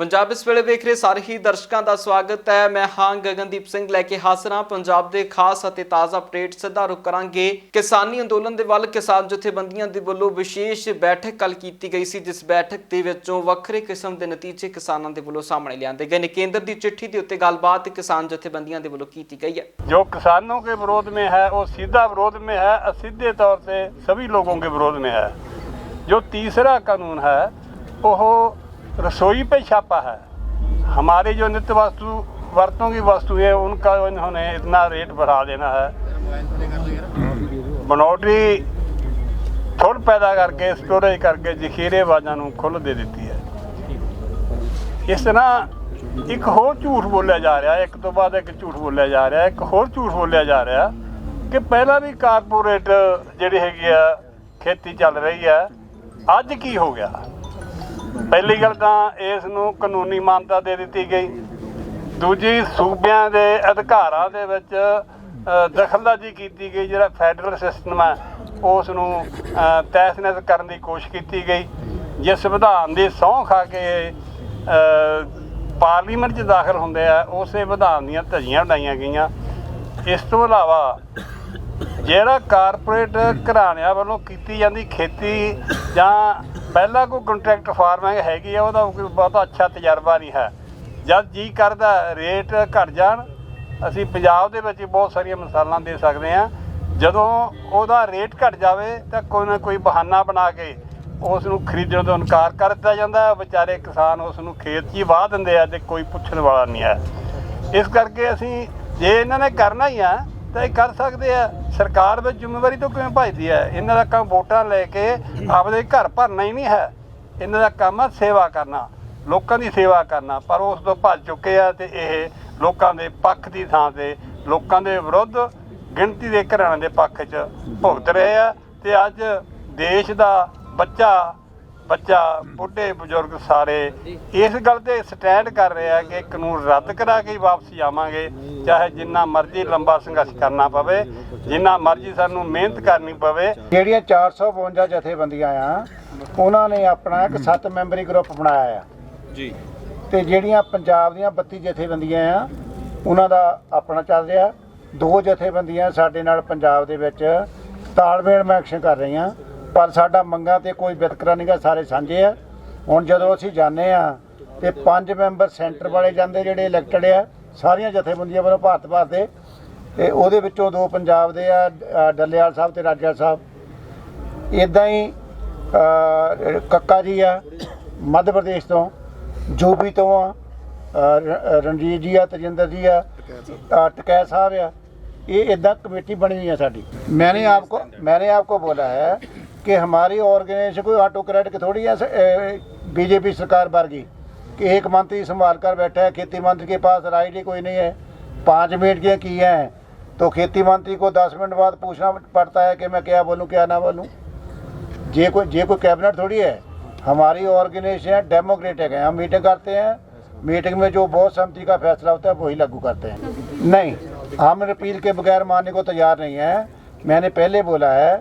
पंजाब इस वेले वेख रहे सारे ही दर्शकों का स्वागत है। मैं हाँ गगनदीप सिंह लैके हाजिर हाँ पंजाब के खास और ताज़ा अपडेट सीधा रुख करांगे किसानी अंदोलन के वल किसान जथेबंदियों के वलों विशेष बैठक कल की गई सी, जिस बैठक के विचों वक्रे किस्म के नतीजे किसानों के वलों सामने लियाते गए। केंद्र की चिट्ठी के उत्ते गलबात किसान जथेबंदियों के वलों की गई है। जो किसानों के विरोध में है वो सीधा विरोध में है, असीधे तौर से सभी लोगों के विरोध में है। जो तीसरा कानून है वो रसोई पे छापा है। हमारी जो नित्य वस्तुओं की वस्तु है उनका इन्होंने इतना रेट बढ़ा देना है, बनौटी थोड़ पैदा करके स्टोरेज करके जखीरे बाजा को खुल दे दी है। इस तरह एक होर झूठ बोलिया जा रहा है, एक तो बाद एक झूठ बोलिया जा रहा है, एक होर झूठ बोलिया जा रहा कि पहला भी कारपोरेट जिहड़ी हैगी आ खेती चल रही है, अज की हो गया। पहली गल तो इसनूं कानूनी मानता दे दी गई, दूजी सूबियां दे अधिकारां दे विच दखलअंदाजी की गई। जिहड़ा फैडरल सिस्टम है उसनूं तहस नहस करने की कोशिश की गई। जिस विधान की सौं खा के पार्लीमेंट च दाखिल होंदे आ उस विधान दीयां धज्जियां उडाईयां गईयां। इस तो इलावा जिहड़ा कारपोरेट घराणिਆਂ ਵੱਲੋਂ ਕੀਤੀ ਜਾਂਦੀ खेती ਜਾਂ पहला कोई कंट्रैक्ट फार्मिंग हैगी है ਉਹਦਾ कोई बहुत अच्छा तजर्बा नहीं है। जब जी करदा रेट घट जाण, ਅਸੀਂ ਪੰਜਾਬ ਦੇ ਵਿੱਚ बहुत ਸਾਰੀਆਂ ਮਿਸਾਲਾਂ ਦੇ ਸਕਦੇ ਹਾਂ। ਜਦੋਂ ਉਹਦਾ ਰੇਟ ਘਟ ਜਾਵੇ ਤਾਂ ਕੋਈ ਨਾ ਕੋਈ ਬਹਾਨਾ ਬਣਾ ਕੇ ਉਸ ਨੂੰ ਖਰੀਦਣ ਤੋਂ ਇਨਕਾਰ ਕਰ ਦਿੱਤਾ ਜਾਂਦਾ ਹੈ। ਵਿਚਾਰੇ ਕਿਸਾਨ ਉਸ ਨੂੰ ਖੇਤ 'ਚ ਹੀ ਵਾਹ ਦਿੰਦੇ ਆ ਤੇ ਕੋਈ ਪੁੱਛਣ ਵਾਲਾ ਨਹੀਂ ਹੈ। ਇਸ ਕਰਕੇ ਅਸੀਂ ਜੇ ਇਹਨਾਂ ਨੇ ਕਰਨਾ ਹੀ ਆ ਤਾਂ ਇਹ ਕਰ ਸਕਦੇ ਆ। ਸਰਕਾਰ ਵਿੱਚ ਜ਼ਿੰਮੇਵਾਰੀ ਤੋਂ ਕਿਵੇਂ ਭੱਜਦੀ ਹੈ? ਇਹਨਾਂ ਦਾ ਕੰਮ ਵੋਟਾਂ ਲੈ ਕੇ ਆਪਦੇ ਘਰ ਭਰਨਾ ਹੀ ਨਹੀਂ ਹੈ। ਇਹਨਾਂ ਦਾ ਕੰਮ ਆ ਸੇਵਾ ਕਰਨਾ, ਲੋਕਾਂ ਦੀ ਸੇਵਾ ਕਰਨਾ, ਪਰ ਉਸ ਤੋਂ ਭੱਜ ਚੁੱਕੇ ਆ ਤੇ ਇਹ ਲੋਕਾਂ ਦੇ ਪੱਖ ਦੀ ਥਾਂ ਤੇ ਲੋਕਾਂ ਦੇ ਵਿਰੁੱਧ ਗਿਣਤੀ ਦੇ ਘਰਾਣਿਆਂ ਦੇ ਪੱਖ 'ਚ ਭੁਗਤ ਰਹੇ ਆ। ਤੇ ਅੱਜ ਦੇਸ਼ ਦਾ ਬੱਚਾ बुढ़े बुजुर्ग सारे इस गल ते स्टैंड कर रहे हैं कि कानून रद्द करा के वापस जावांगे, चाहे जिन्ना मर्जी लंबा संघर्ष करना पवे, जिन्ना मर्जी सानू मेहनत करनी पवे। ਜਿਹੜੀਆਂ 452 ਜਥੇਬੰਦੀਆਂ ਆ ਉਹਨਾਂ ਨੇ ਆਪਣਾ ਇੱਕ 7 ਮੈਂਬਰੀ ਗਰੁੱਪ ਬਣਾਇਆ ਆ ਜੀ, ਤੇ ਜਿਹੜੀਆਂ ਪੰਜਾਬ ਦੀਆਂ 32 ਜਥੇਬੰਦੀਆਂ ਆ ਉਹਨਾਂ ਦਾ ਆਪਣਾ ਚੱਲ ਰਿਹਾ। 2 ਜਥੇਬੰਦੀਆਂ ਸਾਡੇ ਨਾਲ ਪੰਜਾਬ ਦੇ ਵਿੱਚ ਤਾਲਮੇਲ ਨਾਲ ਐਕਸ਼ਨ ਕਰ ਰਹੀਆਂ, पर साडा मंगा तो कोई वितकरा नहीं गा, सारे सांझे आ। हुण जदों असीं जाने आ ते 5 मैंबर सेंटर वाले जांदे जिहड़े इलैक्टेड आ सारियां जथेबंदियां वालों भारत भर दे, ते उहदे विचों 2 पंजाब दे आ, डल्लेवाल साहब ते राजा साहब। इदां ही कक्का जी आ मध्य प्रदेश तो, यूपी तो आ रणजीत जी आ, तजिंदर जी आ, टकैत साहब आ। ये इदां कमेटी बनी हुई है साडी। मैंने आपको बोला है कि हमारी ऑर्गेनाइजेशन कोई ऑटोक्रेटिक थोड़ी है बीजेपी सरकार वर्गी कि एक मंत्री संभाल कर बैठा है, खेती मंत्री के पास राइट ही कोई नहीं है। 5 मिनट की किए हैं तो खेती मंत्री को 10 मिनट बाद पूछना पड़ता है कि मैं क्या बोलूँ क्या ना बोलूँ। ये कोई कैबिनेट थोड़ी है। हमारी ऑर्गेनाइजेशन डेमोक्रेटिक है, हम मीटिंग करते हैं, मीटिंग में जो बहुत सहमति का फैसला होता है वही लागू करते हैं। नहीं, हम रिपील के बगैर मानने को तैयार नहीं है। मैंने पहले बोला है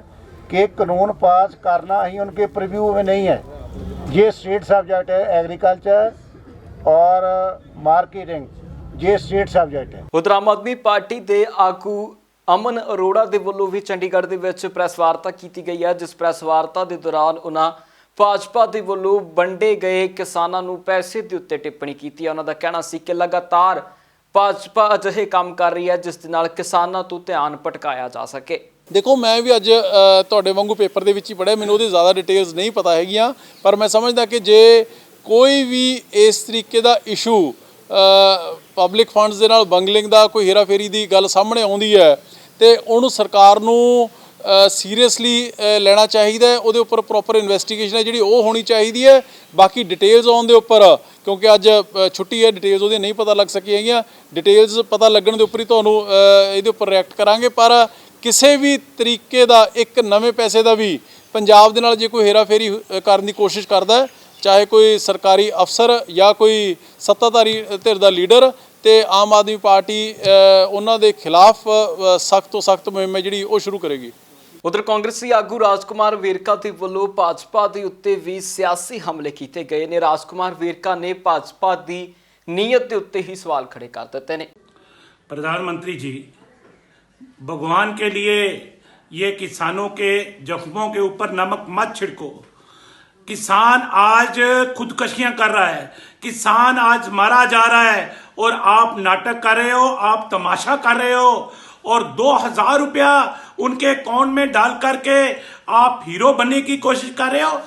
कि कानून पास करना ही उनके प्रीव्यू में नहीं है। ये स्टेट सब्जेक्ट है, एग्रीकल्चर और मार्केटिंग, ये स्टेट सब्जेक्ट है। उधर आम आदमी पार्टी के आगू अमन अरोड़ा के वलों भी चंडीगढ़ के विच प्रैस वार्ता की गई है, जिस प्रैस वार्ता के दौरान उन्होंने भाजपा के वलों वंडे गए किसानों को पैसे के उत्ते टिप्पणी की। उन्होंने कहना सी कि लगातार भाजपा अजिहे काम कर रही है जिस दे नाल किसानों तो ध्यान भटकाया जा सके। देखो मैं भी अज तुहाडे वांगू पेपर दे विच ही पढ़िया, मैनूं उहदी ज़्यादा डिटेल्स नहीं पता हैगियां, पर मैं समझदा कि जे कोई भी इस तरीके दा इशू पब्लिक फंड्स दे नाल बंगलिंग दा कोई हेरा फेरी दी गल सामने आउंदी है ते उहनूं सरकार नूं सीरीयसली लेना चाहिए। उहदे उपर प्रॉपर इन्वेस्टिगेशन है जिहड़ी ओह होनी चाहिए है। बाकी डिटेल्स आउण दे उपर क्योंकि अज छुट्टी है, डिटेल्स उहदी नहीं पता लग सकी हैगियां, डिटेल्स पता लगण दे उपर ही तुहानूं इहदे उपर रिएक्ट करांगे। पर किसी भी तरीके का एक नवे पैसे का भी पंजाब दे नाल जे कोई हेरा फेरी करने की कोशिश करता है, चाहे कोई सरकारी अफसर या कोई सत्ताधारी धिर का लीडर, तो आम आदमी पार्टी उन्हां दे खिलाफ सख्त तो सख्त मुहिम है जिहड़ी ओह शुरू करेगी। ਉਧਰ ਕਾਂਗਰਸੀ ਆਗੂ ਰਾਜਕੁਮਾਰ ਵੇਰਕਾ ਦੇ ਵੱਲੋਂ ਭਾਜਪਾ ਦੇ ਉੱਤੇ ਵੀ ਸਿਆਸੀ ਹਮਲੇ ਕੀਤੇ ਗਏ ਨੇ। ਰਾਜਕੁਮਾਰ ਵੇਰਕਾ ਨੇ ਭਾਜਪਾ ਦੀ ਨੀयत ਦੇ ਉੱਤੇ ही सवाल खड़े कर देते हैं। प्रधानमंत्री जी, भगवान के लिए ये किसानों के जख्मों के ऊपर नमक मत छिड़को। किसान आज खुदकशियां कर रहा है, किसान आज मारा जा रहा है और आप नाटक कर रहे हो, आप तमाशा कर रहे हो और 2000 रुपया उनके अकाउंट में डाल करके आप हीरो बनने की कोशिश कर रहे हो।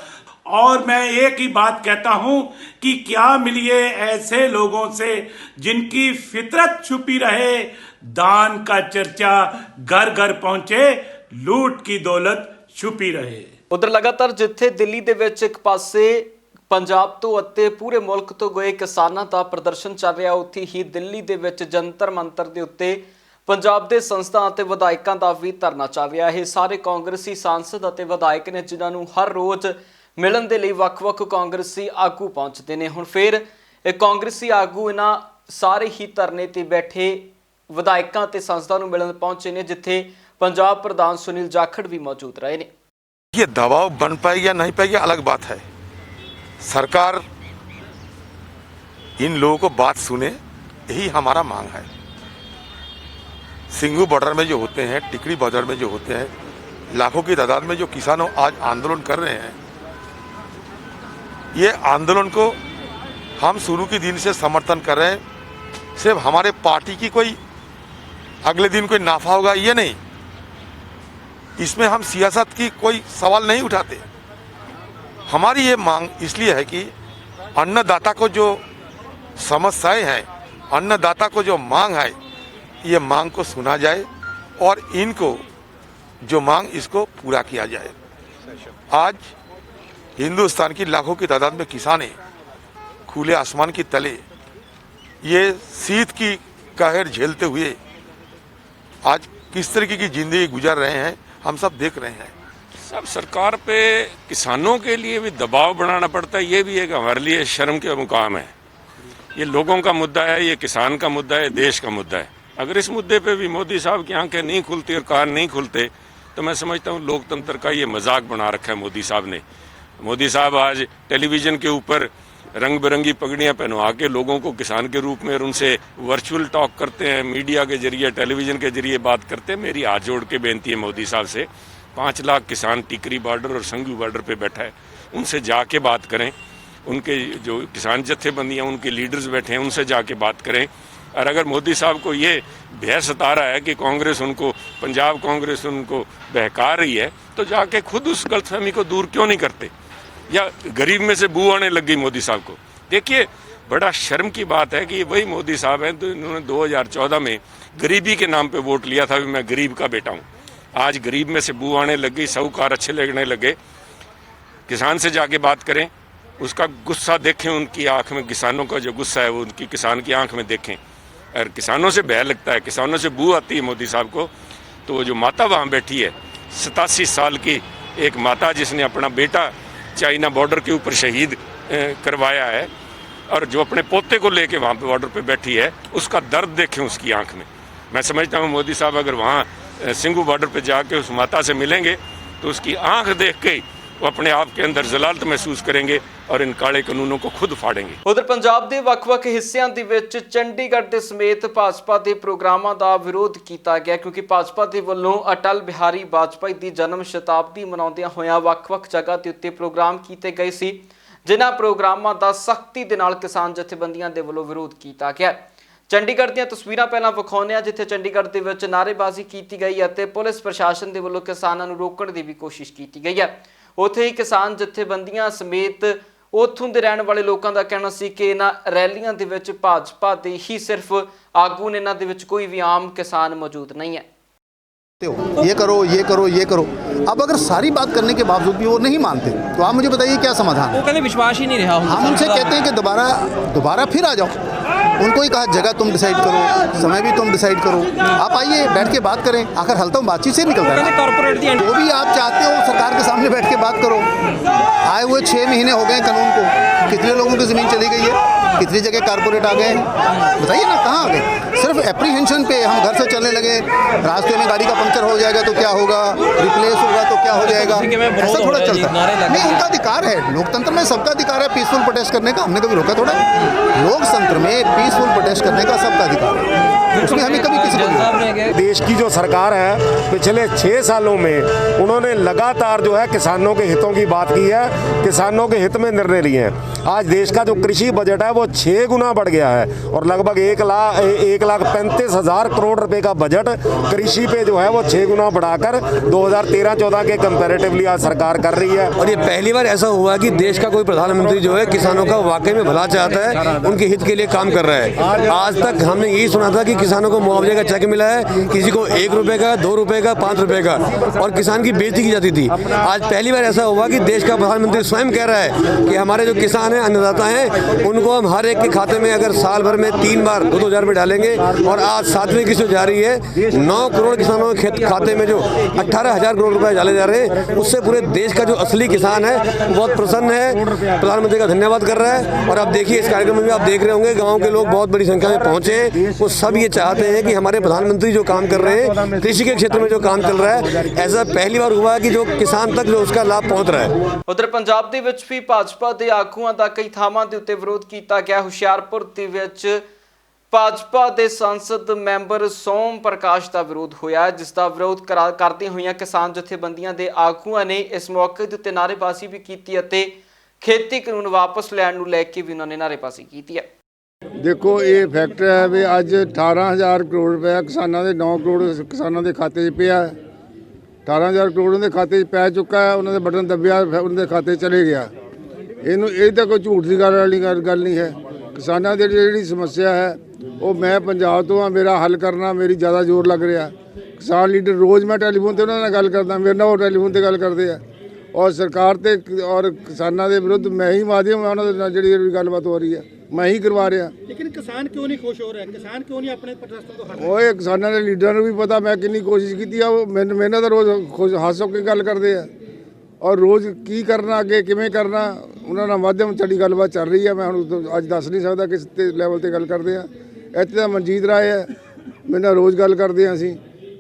और मैं एक ही बात कहता हूं कि क्या मिलिए ऐसे लोगों से जिनकी फितरत छुपी रहे, दान का चर्चा घर घर पहुंचे, लूट की दौलत छुपी रहे। उधर लगातार जिथे दिल्ली ਦੇ ਵਿੱਚ ਇੱਕ ਪਾਸੇ ਪੰਜਾਬ ਤੋਂ ਅਤੇ ਪੂਰੇ ਮੁਲਕ ਤੋਂ ਗਏ ਕਿਸਾਨਾਂ ਦਾ ਪ੍ਰਦਰਸ਼ਨ ਚੱਲ ਰਿਹਾ, ਉੱਥੇ ਹੀ ਦਿੱਲੀ ਦੇ ਵਿੱਚ ਜੰਤਰ ਮੰਤਰ ਦੇ ਉੱਤੇ ਪੰਜਾਬ ਦੇ ਸੰਸਥਾ ਅਤੇ ਵਿਧਾਇਕਾਂ ਦਾ ਵੀ ਧਰਨਾ ਚੱਲ ਰਿਹਾ ਹੈ। ਸਾਰੇ ਕਾਂਗਰਸੀ ਸਾਂਸਦ ਅਤੇ ਵਿਧਾਇਕ ਨੇ ਜਿਨ੍ਹਾਂ ਨੂੰ ਹਰ ਰੋਜ਼ ਮਿਲਣ ਦੇ ਲਈ ਵੱਖ-ਵੱਖ ਕਾਂਗਰਸੀ ਆਗੂ ਪਹੁੰਚਦੇ ਨੇ। ਹੁਣ ਫਿਰ ਇਹ ਕਾਂਗਰਸੀ ਆਗੂ ਇਹਨਾਂ ਸਾਰੇ ਹੀ ਧਰਨੇ ਤੇ ਬੈਠੇ ਵਿਧਾਇਕਾਂ ਤੇ ਸੰਸਥਾ ਨੂੰ ਮਿਲਣ ਪਹੁੰਚੇ ਨੇ, ਜਿੱਥੇ पंजाब प्रधान सुनील जाखड़ भी मौजूद रहे ने। ये दबाव बन पाएगी या नहीं पाएगी अलग बात है। सरकार इन लोगों को बात सुने, यही हमारा मांग है। सिंगू बॉर्डर में जो होते हैं, टिकरी बॉर्डर में जो होते हैं, लाखों की तादाद में जो किसानों आज आंदोलन कर रहे हैं, ये आंदोलन को हम शुरू के दिन से समर्थन कर रहे हैं। सिर्फ हमारे पार्टी की कोई अगले दिन कोई नाफा होगा ये नहीं, इसमें हम सियासत की कोई सवाल नहीं उठाते। हमारी ये मांग इसलिए है कि अन्नदाता को जो समस्याएं हैं, अन्नदाता को जो मांग है, ये मांग को सुना जाए और इनको जो मांग इसको पूरा किया जाए। आज हिंदुस्तान की लाखों की तादाद में किसान हैं, खुले आसमान की तले ये शीत की कहर झेलते हुए आज किस तरीके की जिंदगी गुजार रहे हैं हम सब देख रहे हैं। सब सरकार पे किसानों के लिए भी दबाव बनाना पड़ता है, ये भी एक हमारे लिए शर्म के मुकाम है। ये लोगों का मुद्दा है, ये किसान का मुद्दा है, देश का मुद्दा है। अगर इस मुद्दे पे भी मोदी साहब की आंखें नहीं खुलती और कान नहीं खुलते तो मैं समझता हूँ लोकतंत्र का ये मजाक बना रखा है मोदी साहब ने। मोदी साहब आज टेलीविज़न के ऊपर रंग बिरंगी पगड़ियाँ पहनवा के लोगों को किसान के रूप में और उनसे वर्चुअल टॉक करते हैं, मीडिया के जरिए, टेलीविज़न के जरिए बात करते हैं। मेरी हाथ जोड़ के बेनती है मोदी साहब से, 5 लाख किसान टिकरी बॉर्डर और संगू बॉर्डर पे बैठा है, उनसे जाके बात करें। उनके जो किसान जत्थेबंदियाँ, उनके लीडर्स बैठे हैं, उनसे जाके बात करें। और अगर मोदी साहब को ये भय सता रहा है कि कांग्रेस उनको, पंजाब कांग्रेस उनको बहका रही है, तो जाके खुद उस गलतफहमी को दूर क्यों नहीं करते। या गरीब में से बू आने लग गई मोदी साहब को। देखिए बड़ा शर्म की बात है कि वही मोदी साहब हैं तो इन्होंने 2014 में गरीबी के नाम पे वोट लिया था, मैं गरीब का बेटा हूँ। आज गरीब में से बू आने लग गई, साहूकार अच्छे लगने लगे। किसान से जाके बात करें, उसका गुस्सा देखें, उनकी आंख में किसानों का जो गुस्सा है वो उनकी किसान की आंख में देखें। और किसानों से भय लगता है, किसानों से बू आती है मोदी साहब को। तो वो जो माता वहाँ बैठी है, 87 साल की एक माता जिसने अपना बेटा चाइना बॉर्डर के ऊपर शहीद करवाया है और जो अपने पोते को लेके वहाँ पे बॉर्डर पे बैठी है, उसका दर्द देखें उसकी आंख में। मैं समझता हूँ मोदी साहब अगर वहाँ सिंगू बॉर्डर पे जाके उस माता से मिलेंगे तो उसकी आंख देख के वो अपने आप के अंदर जलालत महसूस करेंगे और इन काले कानूनों को खुद फाड़ेंगे। उधर पंजाब के ਵੱਖ-ਵੱਖ ਹਿੱਸਿਆਂ ਦੇ ਵਿੱਚ ਚੰਡੀਗੜ੍ਹ ਦੇ ਸਮੇਤ ਭਾਜਪਾ ਦੇ ਪ੍ਰੋਗਰਾਮਾਂ ਦਾ ਵਿਰੋਧ ਕੀਤਾ ਗਿਆ, ਕਿਉਂਕਿ ਭਾਜਪਾ ਦੇ ਵੱਲੋਂ ਅਟਲ ਬਿਹਾਰੀ ਵਾਜਪਾਈ ਦੀ ਜਨਮ ਸ਼ਤਾਬਦੀ ਮਨਾਉਂਦਿਆਂ ਹੋਇਆਂ ਵੱਖ-ਵੱਖ ਜਗ੍ਹਾ ਦੇ ਉੱਤੇ ਪ੍ਰੋਗਰਾਮ ਕੀਤੇ ਗਏ ਸੀ, ਜਿਨ੍ਹਾਂ ਪ੍ਰੋਗਰਾਮਾਂ ਦਾ ਸਖਤੀ ਦੇ ਨਾਲ ਕਿਸਾਨ ਜਥੇਬੰਦੀਆਂ ਦੇ ਵੱਲੋਂ ਵਿਰੋਧ ਕੀਤਾ ਗਿਆ। ਚੰਡੀਗੜ੍ਹ ਦੀਆਂ ਤਸਵੀਰਾਂ ਪਹਿਲਾਂ ਵਿਖਾਉਂਦੇ ਹਾਂ, ਜਿੱਥੇ ਚੰਡੀਗੜ੍ਹ ਦੇ ਵਿੱਚ ਨਾਅਰੇਬਾਜ਼ੀ ਕੀਤੀ ਗਈ ਅਤੇ ਪੁਲਿਸ ਪ੍ਰਸ਼ਾਸਨ ਦੇ ਵੱਲੋਂ ਕਿਸਾਨਾਂ ਨੂੰ ਰੋਕਣ ਦੀ ਵੀ ਕੋਸ਼ਿਸ਼ ਕੀਤੀ ਗਈ ਹੈ। ਉੱਥੇ ਹੀ ਕਿਸਾਨ ਜਥੇਬੰਦੀਆਂ ਸਮੇਤ ਉੱਥੋਂ ਦੇ ਰਹਿਣ ਵਾਲੇ ਲੋਕਾਂ ਦਾ ਕਹਿਣਾ ਸੀ कि ਇਹਨਾਂ ਰੈਲੀਆਂ ਦੇ ਵਿੱਚ ਭਾਜਪਾ ਦੇ ਹੀ ਸਿਰਫ ਆਗੂ ਨੇ, ਇਹਨਾਂ ਦੇ ਵਿੱਚ ਕੋਈ ਵੀ ਆਮ किसान मौजूद नहीं है। ये करो ये करो ये करो, अब अगर सारी बात करने के बावजूद भी वो नहीं मानते तो आप मुझे बताइए क्या समाधान है। वो कहते विश्वास ही नहीं रहा। हम उनसे कहते हैं कि दोबारा फिर आ जाओ। उनको ही कहा जगह तुम डिसाइड करो, समय भी तुम डिसाइड करो, आप आइए बैठ के बात करें। आखिर हल तो बातचीत से निकलता है। कॉर्पोरेट जो भी आप चाहते हो सरकार के सामने बैठ के बात करो। आए हुए 6 महीने हो गए कानून को, कितने लोगों की ज़मीन चली गई है, कितनी जगह कारपोरेट आ गए हैं, बताइए ना कहाँ आ गए। सिर्फ एप्रीहेंशन पे हम घर से चलने लगे, रास्ते में गाड़ी का पंक्चर हो जाएगा तो क्या होगा, रिप्लेस होगा तो क्या हो जाएगा, ऐसा थोड़ा चलता है। नहीं, उनका अधिकार है, लोकतंत्र में सबका अधिकार है पीसफुल प्रोटेस्ट करने का, हमने कभी रोका थोड़ा। लोकतंत्र में पीसफुल प्रोटेस्ट करने का सबका अधिकार है, उसमें हमें कभी किसी को। देश की जो सरकार है पिछले 6 सालों में उन्होंने लगातार जो है किसानों के हितों की बात की है, किसानों के हित में निर्णय लिए हैं। आज देश का जो कृषि बजट है वो 6 गुना बढ़ गया है और लगभग 1,35,000 करोड़ रुपए का बजट कृषि पे जो है वो 6 गुना बढ़ाकर 2013-14 के कंपैरेटिवली आज सरकार कर रही है। और ये पहली बार ऐसा हुआ कि देश का कोई प्रधानमंत्री जो है किसानों का वाकई में भला चाहता है, उनके हित के लिए काम कर रहा है। आज तक हमने यही सुना था कि किसानों को मुआवजे का चेक मिला है, किसी को 1 रुपए का, 2 रुपए का, 5 रुपए का, और किसान की बेइज्जती की जाती थी। आज पहली बार ऐसा हुआ कि देश का प्रधानमंत्री स्वयं कह रहा है कि हमारे जो किसान हैं, अन्नदाता हैं, उनको हम हर एक के खाते में अगर साल भर में 3 बार 2,000 रुपये डालेंगे। और आज 7वीं किस्त जा रही है, 9 करोड़ किसानों के खाते में जो 18,000 करोड़ रुपए डाले जा रहे हैं, उससे पूरे देश का जो असली किसान है वो बहुत प्रसन्न है, प्रधानमंत्री का धन्यवाद कर रहा है। और अब देखिए इस कार्यक्रम में भी आप देख रहे होंगे गाँव के लोग बहुत बड़ी संख्या में पहुंचे हैं। वो सब ये चाहते हैं कि हमारे प्रधानमंत्री जो काम कर रहे हैं, कृषि के क्षेत्र में जो काम चल रहा है, ऐसा पहली बार हुआ है कि जो किसान तक जो उसका लाभ पहुंच रहा है। ਉਧਰ ਪੰਜਾਬ ਦੇ ਵਿੱਚ ਵੀ ਭਾਜਪਾ ਦੇ ਆਗੂਆਂ ਦਾ ਕਈ ਥਾਵਾਂ ਦੇ ਉੱਤੇ ਵਿਰੋਧ ਕੀਤਾ ਗਿਆ। ਹੁਸ਼ਿਆਰਪੁਰ ਦੇ ਵਿੱਚ ਭਾਜਪਾ ਦੇ ਸੰਸਦ ਮੈਂਬਰ ਸੋਮ ਪ੍ਰਕਾਸ਼ ਦਾ ਵਿਰੋਧ ਹੋਇਆ, ਜਿਸ ਦਾ ਵਿਰੋਧ ਕਰਦੇ ਹੋਈਆਂ ਕਿਸਾਨ ਜਥੇਬੰਦੀਆਂ ਦੇ ਆਗੂਆਂ ਨੇ ਇਸ ਮੌਕੇ ਦੇ ਉੱਤੇ ਨਾਅਰੇਬਾਜ਼ੀ ਵੀ ਕੀਤੀ ਅਤੇ ਖੇਤੀ ਕਾਨੂੰਨ ਵਾਪਸ ਲੈਣ ਨੂੰ ਲੈ ਕੇ ਵੀ ਉਹਨਾਂ ਨੇ ਨਾਅਰੇਬਾਜ਼ੀ ਕੀਤੀ ਹੈ। ਦੇਖੋ ਇਹ ਫੈਕਟ ਹੈ ਵੀ ਅੱਜ 18,000 ਕਰੋੜ ਰੁਪਏ ਕਿਸਾਨਾਂ ਦੇ 9 ਕਰੋੜ ਕਿਸਾਨਾਂ ਦੇ ਖਾਤੇ 'ਚ ਪਿਆ। 18,000 ਕਰੋੜ ਉਹਦੇ ਖਾਤੇ 'ਚ ਪੈ ਚੁੱਕਾ ਹੈ, ਉਹਨਾਂ ਦੇ ਬਟਨ ਦੱਬਿਆ, ਉਹਨਾਂ ਦੇ ਖਾਤੇ 'ਚ ਚਲੇ ਗਿਆ। ਇਹ ਤਾਂ ਕੋਈ ਝੂਠ ਦੀ ਗੱਲ ਨਹੀਂ ਹੈ। ਕਿਸਾਨਾਂ ਦੀ ਜਿਹੜੀ ਸਮੱਸਿਆ ਹੈ ਉਹ ਮੈਂ ਪੰਜਾਬ ਤੋਂ ਆ, ਮੇਰਾ ਹੱਲ ਕਰਨਾ ਮੇਰੀ ਜ਼ਿਆਦਾ ਜ਼ੋਰ ਲੱਗ ਰਿਹਾ। ਕਿਸਾਨ ਲੀਡਰ ਰੋਜ਼ ਮੈਂ ਟੈਲੀਫੋਨ 'ਤੇ ਉਹਨਾਂ ਨਾਲ ਗੱਲ ਕਰਦਾ, ਮੇਰੇ ਨਾਲ ਉਹ ਟੈਲੀਫੋਨ 'ਤੇ ਗੱਲ ਕਰਦੇ ਆ ਔਰ ਸਰਕਾਰ ਤੇ ਔਰ ਕਿਸਾਨਾਂ ਦੇ ਵਿਰੁੱਧ ਮੈਂ ਹੀ ਮਾਧਿਅਮ ਉਹਨਾਂ ਦੇ ਨਾਲ ਜਿਹੜੀ ਗੱਲਬਾਤ ਹੋ ਰਹੀ ਹੈ ਮੈਂ ਹੀ ਕਰਵਾ ਰਿਹਾ। ਲੇਕਿਨ ਕਿਸਾਨ ਕਿਉਂ ਨਹੀਂ ਖੁਸ਼ ਹੋ ਰਿਹਾ? ਕਿਸਾਨ ਕਿਉਂ ਨਹੀਂ ਆਪਣੇ ਪ੍ਰੋਟੈਸਟਾਂ ਤੋਂ ਹਟ ਰਿਹਾ? ਓਏ ਕਿਸਾਨਾਂ ਦੇ ਲੀਡਰਾਂ ਨੂੰ ਵੀ ਪਤਾ ਮੈਂ ਕਿੰਨੀ ਕੋਸ਼ਿਸ਼ ਕੀਤੀ ਆ, ਉਹ ਮੈਨੂੰ ਤਾਂ ਰੋਜ਼ ਹੱਸ ਕੇ ਗੱਲ ਕਰਦੇ ਆ ਔਰ ਰੋਜ਼ ਕੀ ਕਰਨਾ ਅੱਗੇ ਕਿਵੇਂ ਕਰਨਾ ਉਹਨਾਂ ਨਾਲ ਮਾਧਿਅਮ ਸਾਡੀ ਗੱਲਬਾਤ ਚੱਲ ਰਹੀ ਹੈ। ਮੈਂ ਹੁਣ ਅੱਜ ਦੱਸ ਨਹੀਂ ਸਕਦਾ ਕਿਸ ਤੇ ਲੈਵਲ ਤੇ ਗੱਲ ਕਰਦੇ ਆ। ਇੱਥੇ ਤਾਂ ਮਨਜੀਤ ਰਾਏ ਹੈ, ਮੇਰੇ ਨਾਲ ਰੋਜ਼ ਗੱਲ ਕਰਦੇ ਆ, ਅਸੀਂ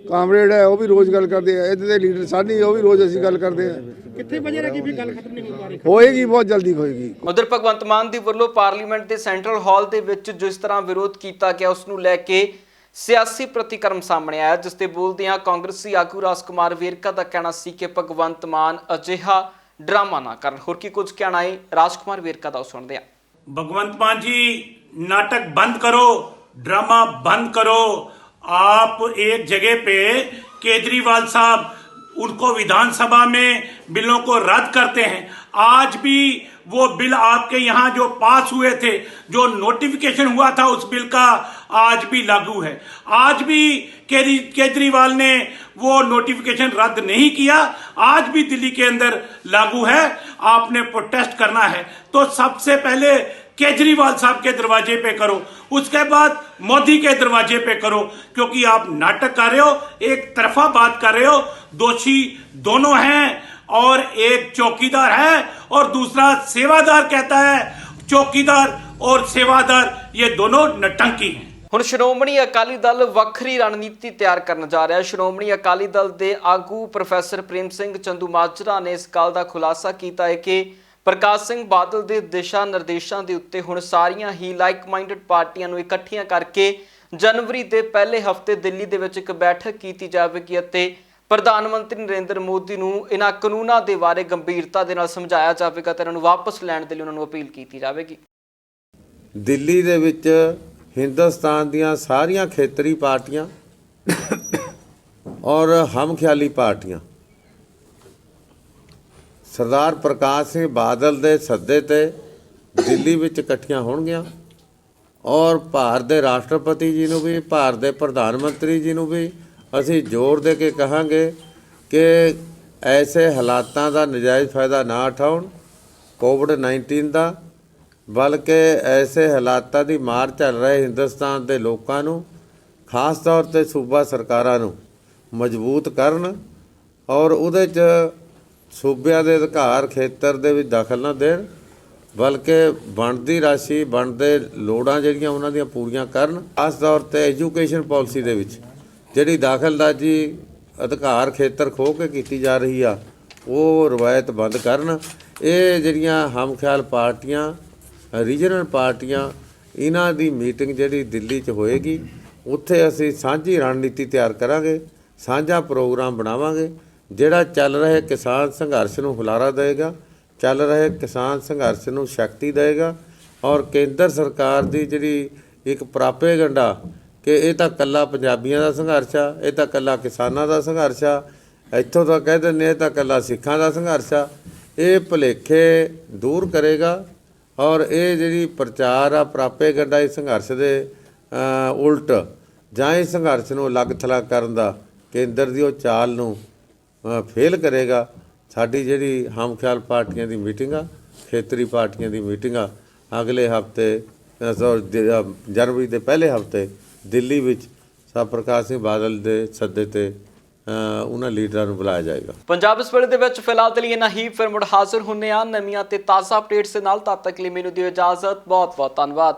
ਕਾਮਰੇਡ ਹੈ ਉਹ ਵੀ ਰੋਜ਼ ਗੱਲ ਕਰਦੇ ਆ, ਇੱਥੇ ਦੇ ਲੀਡਰ ਸਾਨੀ ਉਹ ਵੀ ਰੋਜ਼ ਅਸੀਂ ਗੱਲ ਕਰਦੇ ਆ। ਕਿੱਥੇ ਵਜ੍ਹਾ ਰਹੀ ਵੀ ਗੱਲ ਖਤਮ ਨਹੀਂ ਹੋ ਪਾ ਰਹੀ? ਹੋਏਗੀ, ਬਹੁਤ ਜਲਦੀ ਹੋਏਗੀ। ਉਧਰ ਭਗਵੰਤ ਮਾਨ ਦੀ ਵੱਲੋਂ ਪਾਰਲੀਮੈਂਟ ਦੇ ਸੈਂਟਰਲ ਹਾਲ ਦੇ ਵਿੱਚ ਜਿਸ ਤਰ੍ਹਾਂ ਵਿਰੋਧ ਕੀਤਾ ਗਿਆ ਉਸ ਨੂੰ ਲੈ ਕੇ ਸਿਆਸੀ ਪ੍ਰਤੀਕਰਮ ਸਾਹਮਣੇ ਆਇਆ, ਜਿਸ ਤੇ ਬੋਲਦਿਆਂ ਕਾਂਗਰਸੀ ਆਗੂ ਰਾਜਕੁਮਾਰ ਵੇਰਕਾ ਦਾ ਕਹਿਣਾ ਸੀ ਕਿ ਭਗਵੰਤ ਮਾਨ ਅਜਿਹਾ ਡਰਾਮਾ ਨਾ ਕਰਨ। ਹੋਰ ਕੀ ਕੁਝ ਕਹਿਣਾ ਹੈ ਰਾਜਕੁਮਾਰ ਵੇਰਕਾ ਦਾ, ਸੁਣਦੇ ਹਾਂ। भगवंत मान जी, नाटक बंद करो, ड्रामा बंद करो। आप एक जगह पे केजरीवाल साहब उनको विधानसभा में बिलों को रद्द करते हैं। आज भी वो बिल आपके यहाँ जो पास हुए थे, जो नोटिफिकेशन हुआ था उस बिल का आज भी लागू है। आज भी केजरीवाल ने वो नोटिफिकेशन रद्द नहीं किया, आज भी दिल्ली के अंदर लागू है। आपने प्रोटेस्ट करना है तो सबसे पहले केजरीवाल साहब के दरवाजे पे करो, उसके बाद मोदी के दरवाजे पे करो, क्योंकि आप नाटक कर रहे हो, एक तरफा बात कर रहे हो। दोषी दोनों हैं और एक चौकीदार है और दूसरा सेवादार कहता है। चौकीदार और सेवादार ये दोनों नटंकी हैं। ਹੁਣ ਸ਼੍ਰੋਮਣੀ ਅਕਾਲੀ ਦਲ ਵੱਖਰੀ ਰਣਨੀਤੀ ਤਿਆਰ ਕਰਨ ਜਾ ਰਿਹਾ ਹੈ। ਸ਼੍ਰੋਮਣੀ ਅਕਾਲੀ ਦਲ ਦੇ ਆਗੂ ਪ੍ਰੋਫੈਸਰ ਪ੍ਰੇਮ ਸਿੰਘ ਚੰਦੂਮਾਜਰਾ ਨੇ ਇਸ ਗੱਲ ਦਾ ਖੁਲਾਸਾ ਕੀਤਾ ਹੈ ਕਿ ਪ੍ਰਕਾਸ਼ ਸਿੰਘ ਬਾਦਲ ਦੇ ਦਿਸ਼ਾ ਨਿਰਦੇਸ਼ਾਂ ਦੇ ਉੱਤੇ ਹੁਣ ਸਾਰੀਆਂ ਹੀ ਲਾਈਕ ਮਾਈਂਡਡ ਪਾਰਟੀਆਂ ਨੂੰ ਇਕੱਠੀਆਂ ਕਰਕੇ ਜਨਵਰੀ ਦੇ ਪਹਿਲੇ ਹਫ਼ਤੇ ਦਿੱਲੀ ਦੇ ਵਿੱਚ ਇੱਕ ਬੈਠਕ ਕੀਤੀ ਜਾਵੇਗੀ ਅਤੇ ਪ੍ਰਧਾਨ ਮੰਤਰੀ ਨਰਿੰਦਰ ਮੋਦੀ ਨੂੰ ਇਹਨਾਂ ਕਾਨੂੰਨਾਂ ਦੇ ਬਾਰੇ ਗੰਭੀਰਤਾ ਦੇ ਨਾਲ ਸਮਝਾਇਆ ਜਾਵੇਗਾ ਤੇ ਇਹਨਾਂ ਨੂੰ ਵਾਪਸ ਲੈਣ ਦੇ ਲਈ ਉਹਨਾਂ ਨੂੰ ਅਪੀਲ ਕੀਤੀ ਜਾਵੇਗੀ। ਦਿੱਲੀ ਦੇ ਵਿੱਚ ਹਿੰਦੁਸਤਾਨ ਦੀਆਂ ਸਾਰੀਆਂ ਖੇਤਰੀ ਪਾਰਟੀਆਂ ਔਰ ਹਮਖਿਆਲੀ ਪਾਰਟੀਆਂ ਸਰਦਾਰ ਪ੍ਰਕਾਸ਼ ਸਿੰਘ ਬਾਦਲ ਦੇ ਸੱਦੇ ਤੇ ਦਿੱਲੀ ਵਿੱਚ ਇਕੱਠੀਆਂ ਹੋਣਗੀਆਂ ਔਰ ਭਾਰਤ ਦੇ ਰਾਸ਼ਟਰਪਤੀ ਜੀ ਨੂੰ ਵੀ, ਭਾਰਤ ਦੇ ਪ੍ਰਧਾਨ ਮੰਤਰੀ ਜੀ ਨੂੰ ਵੀ ਅਸੀਂ ਜ਼ੋਰ ਦੇ ਕੇ ਕਹਾਂਗੇ ਕਿ ਐਸੇ ਹਾਲਾਤਾਂ ਦਾ ਨਜਾਇਜ਼ ਫਾਇਦਾ ਨਾ ਉਠਾਉਣ ਕੋਵਿਡ-19 ਦਾ, ਬਲਕਿ ਐਸੇ ਹਾਲਾਤਾਂ ਦੀ ਮਾਰ ਝੱਲ ਰਹੇ ਹਿੰਦੁਸਤਾਨ ਦੇ ਲੋਕਾਂ ਨੂੰ, ਖਾਸ ਤੌਰ 'ਤੇ ਸੂਬਾ ਸਰਕਾਰਾਂ ਨੂੰ ਮਜ਼ਬੂਤ ਕਰਨ ਔਰ ਉਹਦੇ 'ਚ ਸੂਬਿਆਂ ਦੇ ਅਧਿਕਾਰ ਖੇਤਰ ਦੇ ਵਿੱਚ ਦਖਲ ਨਾ ਦੇਣ ਬਲਕਿ ਬਣਦੀ ਰਾਸ਼ੀ ਬਣਦੇ ਲੋੜਾਂ ਜਿਹੜੀਆਂ ਉਹਨਾਂ ਦੀਆਂ ਪੂਰੀਆਂ ਕਰਨ। ਖਾਸ ਤੌਰ ਤੇ ਐਜੂਕੇਸ਼ਨ ਪਾਲਿਸੀ ਦੇ ਵਿੱਚ ਜਿਹੜੀ ਦਾਖਲਅੰਦਾਜ਼ੀ ਅਧਿਕਾਰ ਖੇਤਰ ਖੋਹ ਕੇ ਕੀਤੀ ਜਾ ਰਹੀ ਆ ਉਹ ਰਵਾਇਤ ਬੰਦ ਕਰਨ। ਇਹ ਜਿਹੜੀਆਂ ਹਮਖਿਆਲ ਪਾਰਟੀਆਂ ਰੀਜਨਲ ਪਾਰਟੀਆਂ ਇਹਨਾਂ ਦੀ ਮੀਟਿੰਗ ਜਿਹੜੀ ਦਿੱਲੀ 'ਚ ਹੋਏਗੀ ਉੱਥੇ ਅਸੀਂ ਸਾਂਝੀ ਰਣਨੀਤੀ ਤਿਆਰ ਕਰਾਂਗੇ, ਸਾਂਝਾ ਪ੍ਰੋਗਰਾਮ ਬਣਾਵਾਂਗੇ ਜਿਹੜਾ ਚੱਲ ਰਹੇ ਕਿਸਾਨ ਸੰਘਰਸ਼ ਨੂੰ ਹੁਲਾਰਾ ਦੇਵੇਗਾ, ਚੱਲ ਰਹੇ ਕਿਸਾਨ ਸੰਘਰਸ਼ ਨੂੰ ਸ਼ਕਤੀ ਦੇਵੇਗਾ। ਔਰ ਕੇਂਦਰ ਸਰਕਾਰ ਦੀ ਜਿਹੜੀ ਇੱਕ ਪ੍ਰਾਪੇਗੰਡਾ ਕਿ ਇਹ ਤਾਂ ਇਕੱਲਾ ਪੰਜਾਬੀਆਂ ਦਾ ਸੰਘਰਸ਼ ਆ, ਇਹ ਤਾਂ ਇਕੱਲਾ ਕਿਸਾਨਾਂ ਦਾ ਸੰਘਰਸ਼ ਆ, ਇੱਥੋਂ ਤਾਂ ਕਹਿ ਦਿੰਦੇ ਇਹ ਤਾਂ ਇਕੱਲਾ ਸਿੱਖਾਂ ਦਾ ਸੰਘਰਸ਼ ਆ, ਇਹ ਭੁਲੇਖੇ ਦੂਰ ਕਰੇਗਾ। ਔਰ ਇਹ ਜਿਹੜੀ ਪ੍ਰਚਾਰ ਆ ਪ੍ਰਾਪੇਗੰਡਾ ਇਸ ਸੰਘਰਸ਼ ਦੇ ਉਲਟ ਜਾਂ ਇਸ ਸੰਘਰਸ਼ ਨੂੰ ਅਲੱਗ ਥਲੱਗ ਕਰਨ ਦਾ ਕੇਂਦਰ ਦੀ ਉਹ ਚਾਲ ਨੂੰ ਫੇਲ ਕਰੇਗਾ। ਸਾਡੀ ਜਿਹੜੀ ਹਮਖਿਆਲ ਪਾਰਟੀਆਂ ਦੀ ਮੀਟਿੰਗ ਆ, ਖੇਤਰੀ ਪਾਰਟੀਆਂ ਦੀ ਮੀਟਿੰਗ ਆ, ਅਗਲੇ ਹਫਤੇ ਜਨਵਰੀ ਦੇ ਪਹਿਲੇ ਹਫਤੇ ਦਿੱਲੀ ਵਿੱਚ ਸਭ ਪ੍ਰਕਾਸ਼ ਸਿੰਘ ਬਾਦਲ ਦੇ ਸੱਦੇ ਤੇ ਉਹਨਾਂ ਲੀਡਰਾਂ ਨੂੰ ਬੁਲਾਇਆ ਜਾਏਗਾ। ਪੰਜਾਬ ਇਸ ਵੇਲੇ ਦੇ ਵਿੱਚ ਫਿਲਹਾਲ ਤੇ ਲਈ ਇੰਨਾ ਹੀ। ਫਿਰ ਮੁੜ ਹਾਜ਼ਰ ਹੁੰਦੇ ਆ ਨਵੀਆਂ ਤੇ ਤਾਜ਼ਾ ਅਪਡੇਟਸ ਦੇ ਨਾਲ। ਤਦ ਤੱਕ ਲਈ ਮੈਨੂੰ ਦਿਓ ਇਜਾਜ਼ਤ। ਬਹੁਤ ਬਹੁਤ ਧੰਨਵਾਦ।